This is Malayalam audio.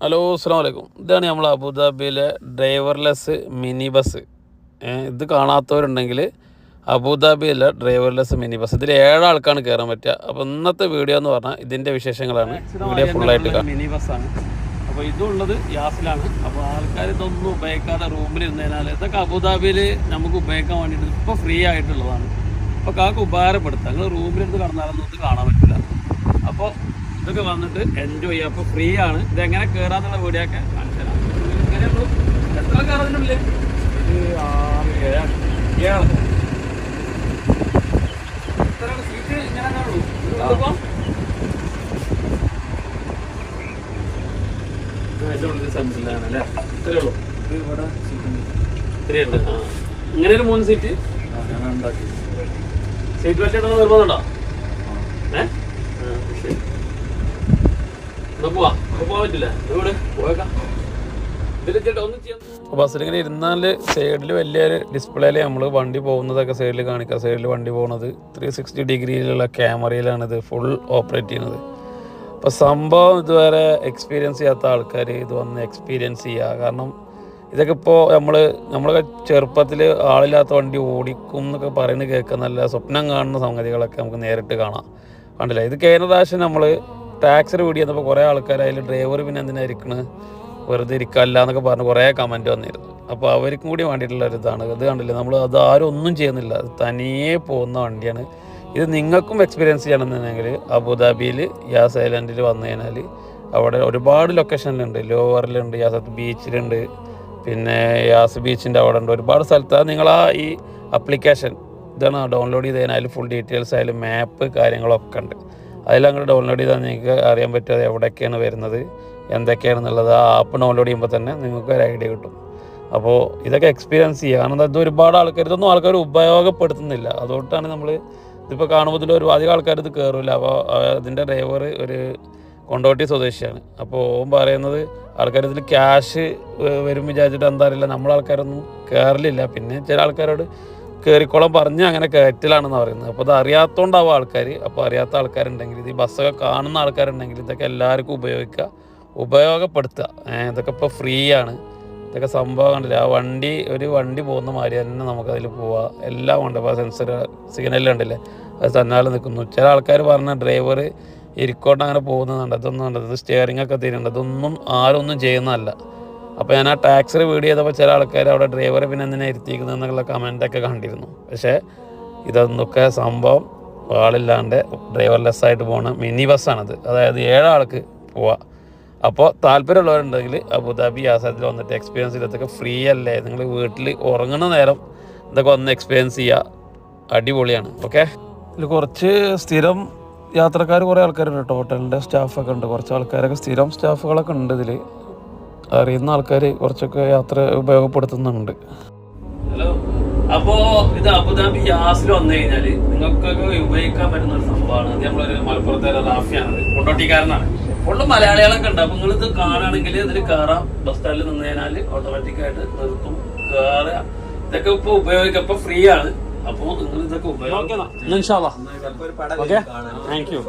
ഹലോ അസ്സലാമു അലൈക്കും. ഇതാണ് നമ്മൾ അബുദാബിയിലെ ഡ്രൈവർലെസ് മിനി ബസ്. ഇത് കാണാത്തവരുണ്ടെങ്കിൽ അബുദാബിയിലെ ഡ്രൈവർലെസ് മിനി ബസ്, ഇതിൽ 7 ആൾക്കാണ് കയറാൻ പറ്റുക. അപ്പോൾ ഇന്നത്തെ വീഡിയോ എന്ന് പറഞ്ഞാൽ ഇതിൻ്റെ വിശേഷങ്ങളാണ്. വീഡിയോ ഫുള്ളായിട്ട് മിനി ബസ്സാണ്. അപ്പോൾ ഇതുള്ളത് യാസിലാണ്. അപ്പോൾ ആൾക്കാർ ഇതൊന്നും ഉപയോഗിക്കാതെ റൂമിലിരുന്നതിനാൽ ഇതൊക്കെ അബുദാബിയിൽ നമുക്ക് ഉപയോഗിക്കാൻ വേണ്ടിയിട്ട് ഇപ്പോൾ ഫ്രീ ആയിട്ടുള്ളതാണ്. അപ്പോൾ കാക്ക് ഉപകാരപ്പെടുത്താം. നിങ്ങൾ റൂമിലിരുന്ന് കടന്നാലൊന്നും ഇത് കാണാൻ പറ്റില്ല. അപ്പോൾ ഇതൊക്കെ വന്നിട്ട് എൻജോയ് ചെയ്യാം. അപ്പോൾ ഫ്രീ ആണ്. ഇതെങ്ങനെ കയറാന്നുള്ള വീഡിയോ ഒക്കെ കാണിച്ചു തരാം. ഇങ്ങനെയുള്ളൂ. എത്ര കയറുന്നില്ലേ? 6, 7 എത്രയാണ് സീറ്റ്? ഇങ്ങനെ ഉള്ളൂ. സംശയമാണല്ലേ? ഇത്രയേ ഉള്ളൂ. ഇത്രയുണ്ട്. ഇങ്ങനെ ഒരു 3 സീറ്റ് സീറ്റ് വെച്ചിട്ട് നിർബന്ധമുണ്ടോ? ശരി, പോവാൻ പറ്റില്ല. ബസ്സിലിങ്ങനെ ഇരുന്നാൽ സൈഡിൽ വലിയൊരു ഡിസ്പ്ലേയിൽ നമ്മൾ വണ്ടി പോകുന്നതൊക്കെ സൈഡിൽ കാണിക്കുക. സൈഡിൽ വണ്ടി പോകുന്നത് 360 ഡിഗ്രിയിലുള്ള ക്യാമറയിലാണിത് ഫുൾ ഓപ്പറേറ്റ് ചെയ്യുന്നത്. അപ്പോൾ സംഭവം ഇതുവരെ എക്സ്പീരിയൻസ് ചെയ്യാത്ത ആൾക്കാർ ഇത് വന്ന് എക്സ്പീരിയൻസ് ചെയ്യുക. കാരണം ഇതൊക്കെ ഇപ്പോൾ നമ്മളൊക്കെ ചെറുപ്പത്തിൽ ആളില്ലാത്ത വണ്ടി ഓടിക്കും എന്നൊക്കെ പറയുന്നത് കേൾക്കുക, നല്ല സ്വപ്നം കാണുന്ന സംഗതികളൊക്കെ നമുക്ക് നേരിട്ട് കാണാം. കണ്ടില്ല? ഇത് കഴിഞ്ഞ പ്രാവശ്യം നമ്മൾ ടാക്സിയുടെ വീഡിയോ വന്നപ്പോൾ കുറേ ആൾക്കാർ അതിൽ ഡ്രൈവർ പിന്നെ എന്തിനായിരിക്കണത്, വെറുതെ ഇരിക്കല്ല എന്നൊക്കെ പറഞ്ഞ് കുറേ കമൻറ്റ് വന്നിരുന്നു. അപ്പോൾ അവർക്കും കൂടി വേണ്ടിയിട്ടുള്ള ഒരു ഇതാണ്. ഇത് കണ്ടില്ല, നമ്മൾ അത് ആരും ഒന്നും ചെയ്യുന്നില്ല, അത് തനിയെ പോകുന്ന വണ്ടിയാണ്. ഇത് നിങ്ങൾക്കും എക്സ്പീരിയൻസ് ചെയ്യണമെന്നുണ്ടെങ്കിൽ അബുദാബിയിൽ യാസ് ഐലൻഡിൽ വന്നു കഴിഞ്ഞാൽ അവിടെ ഒരുപാട് ലൊക്കേഷനിലുണ്ട്. ലോവറിലുണ്ട്, യാസത്ത് ബീച്ചിലുണ്ട്, പിന്നെ യാസ് ബീച്ചിൻ്റെ അവിടെ ഉണ്ട്, ഒരുപാട് സ്ഥലത്ത്. അത് നിങ്ങൾ ഈ ആപ്ലിക്കേഷൻ ഇതാണ് ഡൗൺലോഡ് ചെയ്ത് കഴിഞ്ഞാൽ ഫുൾ ഡീറ്റെയിൽസ് ആയാലും മാപ്പ് കാര്യങ്ങളൊക്കെ ഉണ്ട്. അതിലങ്ങോട്ട് ഡൗൺലോഡ് ചെയ്താൽ നിങ്ങൾക്ക് അറിയാൻ പറ്റും അത് എവിടെയൊക്കെയാണ് വരുന്നത്, എന്തൊക്കെയാണെന്നുള്ളത്. ആ ആപ്പ് ഡൗൺലോഡ് ചെയ്യുമ്പോൾ തന്നെ നിങ്ങൾക്ക് ഒരു ഐഡിയ കിട്ടും. അപ്പോൾ ഇതൊക്കെ എക്സ്പീരിയൻസ് ചെയ്യുക. കാരണം ഇത് ഒരുപാട് ആൾക്കാർ ഇതൊന്നും ആൾക്കാർ ഉപയോഗപ്പെടുത്തുന്നില്ല. അതുകൊണ്ടാണ് നമ്മൾ ഇതിപ്പോൾ കാണുമ്പോൾ അധികം ആൾക്കാർ ഇത് കയറില്ല. അപ്പോൾ അതിൻ്റെ ഡ്രൈവർ ഒരു കൊണ്ടോട്ടി സ്വദേശിയാണ്. അപ്പോൾ ഓൻ പറയുന്നത് ആൾക്കാർ ഇതിൽ ക്യാഷ് വരും വിചാരിച്ചിട്ട് എന്താ അറിയില്ല, നമ്മളാൾക്കാരൊന്നും കയറലില്ല. പിന്നെ ചില ആൾക്കാരോട് കയറിക്കോളം പറഞ്ഞ് അങ്ങനെ കയറ്റലാണെന്ന് പറയുന്നത്. അപ്പോൾ അത് അറിയാത്തതുകൊണ്ടാവും ആൾക്കാർ. അപ്പോൾ അറിയാത്ത ആൾക്കാരുണ്ടെങ്കിൽ, ഇത് ഈ ബസ്സൊക്കെ കാണുന്ന ആൾക്കാരുണ്ടെങ്കിൽ ഇതൊക്കെ എല്ലാവർക്കും ഉപയോഗപ്പെടുത്തുക. ഇതൊക്കെ ഇപ്പോൾ ഫ്രീ ആണ്. ഇതൊക്കെ സംഭവം കണ്ടില്ല. ആ ഒരു വണ്ടി പോകുന്ന മാതിരി തന്നെ നമുക്കതിൽ പോവാം. എല്ലാം ഉണ്ട്. ഇപ്പോൾ സെൻസർ സിഗ്നൽ കണ്ടില്ലേ, അത് തന്നാലെ നിൽക്കുന്നു. ചില ആൾക്കാർ പറഞ്ഞ ഡ്രൈവർ ഇരിക്കോട്ട് അങ്ങനെ പോകുന്നുണ്ട്. അതൊന്നും ഉണ്ട്, ഇത് സ്റ്റിയറിംഗ് ഒക്കെ തീരുന്നുണ്ട്. ഇതൊന്നും ആരൊന്നും ചെയ്യുന്നതല്ല. അപ്പോൾ ഞാൻ ആ ടാക്സിയുടെ വീഡിയോ ചെയ്തപ്പോൾ ചില ആൾക്കാർ അവിടെ ഡ്രൈവറെ പിന്നെ എന്തിനാ ഇരുത്തിക്കുന്നത് എന്നുള്ള കമൻറ്റൊക്കെ കണ്ടിരുന്നു. പക്ഷേ ഇതൊന്നൊക്കെ സംഭവം ആളില്ലാണ്ട് ഡ്രൈവർലെസ് ആയിട്ട് പോകുന്ന മിനി ബസ്സാണിത്. അതായത് 7 ആൾക്ക് പോവാം. അപ്പോൾ താല്പര്യമുള്ളവരുണ്ടെങ്കിൽ അബുദാബി യാസത്തിൽ വന്നിട്ട് എക്സ്പീരിയൻസ് ചെയ്തതൊക്കെ ഫ്രീ അല്ലേ. നിങ്ങൾ വീട്ടിൽ ഉറങ്ങുന്ന നേരം ഇതൊക്കെ ഒന്ന് എക്സ്പീരിയൻസ് ചെയ്യുക. അടിപൊളിയാണ്. ഓക്കെ, ഇതിൽ കുറച്ച് സ്ഥിരം യാത്രക്കാർ കുറേ ആൾക്കാരുണ്ട് കേട്ടോ. ഹോട്ടലിൻ്റെ സ്റ്റാഫൊക്കെ ഉണ്ട്, കുറച്ച് ആൾക്കാരൊക്കെ സ്ഥിരം സ്റ്റാഫുകളൊക്കെ ഉണ്ട്. ഇതിൽ അറിയുന്ന ആൾക്കാർ കുറച്ചൊക്കെ യാത്ര ഉപയോഗപ്പെടുത്തുന്നുണ്ട്. ഹലോ, അപ്പോൾ ഇത് അബുദാബി യാസിൽ വന്നു കഴിഞ്ഞാൽ നിങ്ങൾക്കൊക്കെ ഉപയോഗിക്കാൻ പറ്റുന്ന ഒരു സംഭവമാണ്. അത് നമ്മളൊരു മലപ്പുറത്തെ റാഫിയാണ്, കൊണ്ടോട്ടിക്കാരനാണ്. ഫുള്ള് മലയാളികളൊക്കെ ഉണ്ട്. അപ്പോൾ നിങ്ങളിത് കാണുകയാണെങ്കിൽ ഇതിൽ കയറാം. ബസ് സ്റ്റാൻഡിൽ നിന്ന് കഴിഞ്ഞാൽ ഓട്ടോമാറ്റിക്കായിട്ട് നിർത്തും, കയറുക. ഇതൊക്കെ ഇപ്പോൾ ഉപയോഗിക്കാം. ഇപ്പോൾ ഫ്രീ ആണ്. അപ്പോൾ നിങ്ങൾ ഇതൊക്കെ ഉപയോഗിക്കണം. Thank you.